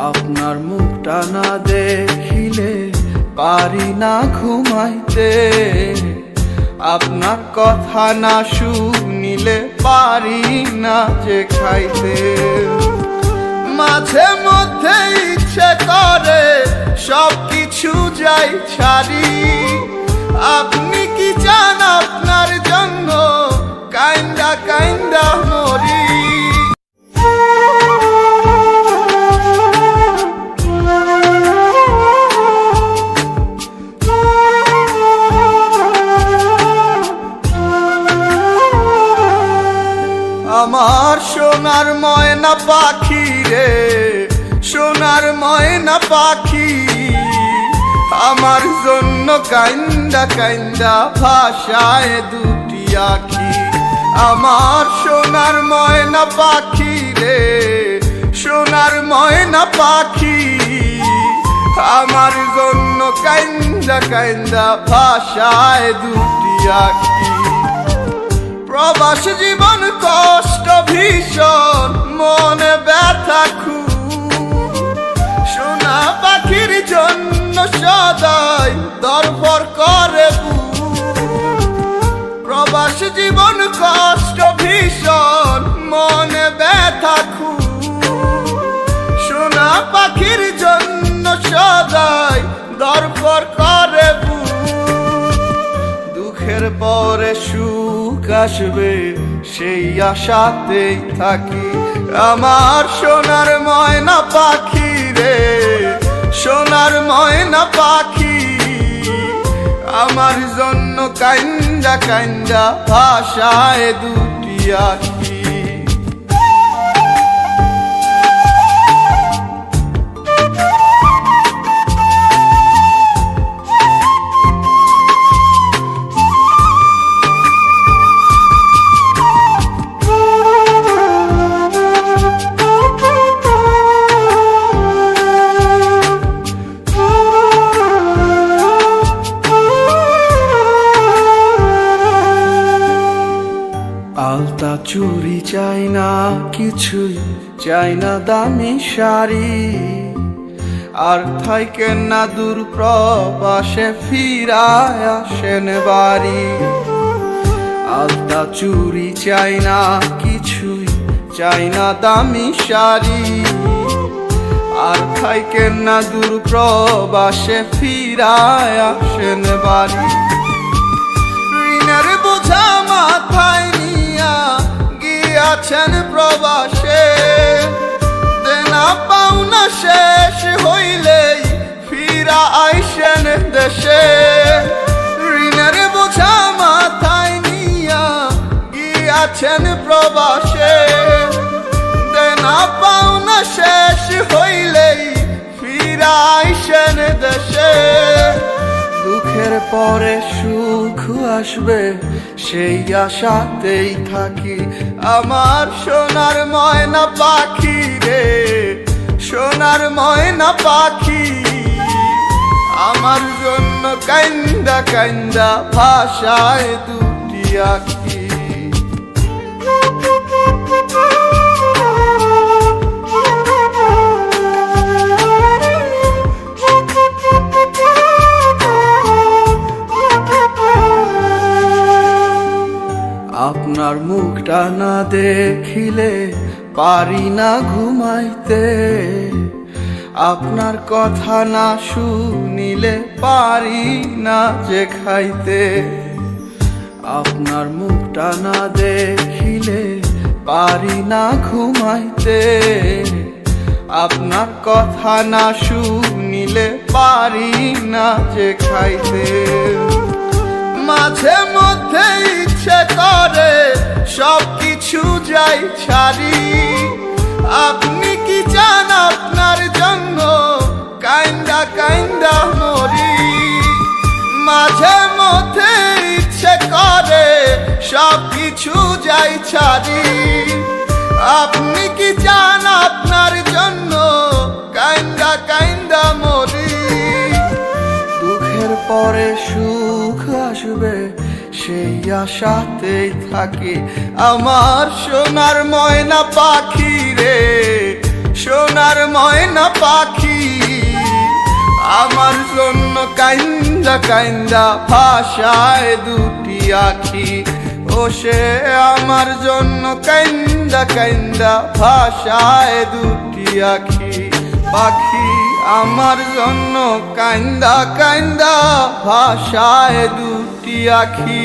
আপনার মুখটা না দেখিলে পারি না ঘুমাইতে, আপনার কথা না শুনিলে পারি না যে খাইতে। মাঝে মধ্যে ইচ্ছে করে সব কিছু যাই ছাড়ি, আপনি কি চান আপনার জন্য কাইন্দা কাইন্দা মরি। আমার সোনার ময়না পাখি রে, সোনার ময়না পাখি, আমার জন্য কাইন্দা কাইন্দা ভাষায় দুটি আখি। আমার সোনার ময়না পাখি রে, সোনার ময়না পাখি, আমার জন্য কাইন্দা কাইন্দা ভাষায় দুটি আখি। প্রবাস জীবন কষ্ট ভীষণ, মনে ব্যথা খুব, সোনা পাখির জন্য সদাই দরবার করে বুক। প্রবাস জীবন কষ্ট ভীষণ, মনে ব্যথা খুব, সোনা পাখির জন্য সদাই দরবার করে বুক। দুঃখের পরে সুখ আসবে সেই আশাতেই থাকি, আমার সোনার ময়না পাখি রে, সোনার ময়না পাখি, আমার জন্য কাইন্দা কাইন্দা ভাষায় দুটি আখি। আলতা চুরি চাই না কিছুই, চাই না দামি শাড়ি, আর থাইকেন না দূর প্রবাসে ফিরায় আসেন বাড়ি। আলতা চুরি চাই না কিছুই, চাই না দামি শাড়ি, আর থাইকেন না দূর প্রবাসে ফিরায় আসেন বাড়ি। ঋণের বোঝা মাথায় গিয়াছেন প্রবাসে, দেনা পাওনা শেষ হইলেই ফিরা আইসেন দেশে। ঋণের বোঝা মাথায় নিয়া গিয়াছেন প্রবাসে, দেনা পাওনা শেষ হইলেই ফিরা আইসেন দেশে। দুঃখের পরে সুখ আসবে সেই আশাতেই থাকি, আমার সোনার ময়না পাখি রে, সোনার ময়না পাখি, আমার জন্য কাইন্দা কাইন্দা ভাষায় দুটি আখি। আপনার মুখটা না দেখিলে পারি না ঘুমাইতে, আপনার কথা না শুনিলে পারি না যে খাইতে। আপনার মুখটা না দেখিলে পারি না ঘুমাইতে, আপনার কথা না শুনিলে পারি না যে খাইতে। মাঝে মধ্যে ইচ্ছে করে সব কিছু যাই ছাড়ি, আপনি কি চান আপনার জন্য কাইন্দা কাইন্দা মরি। মাঝে মধ্যে ইচ্ছে করে সব কিছু যাই ছাড়ি, আপনি কি চান আপনার জন্য কাইন্দা কাইন্দা মরি। দুঃখের পরে সুখ আসবে সেই আশাতেই থাকি, আমার সোনার ময়না পাখি রে, সোনার ময়না পাখি আমার জন্য কাইন্দা কাইন্দা ভাষায় দুটি আখি ও সে আমার জন্য কাইন্দা কাইন্দা ভাষায় দুটি আখি পাখি আমার জন্য কাইন্দা কাইন্দা ভাষায় দুটি আখি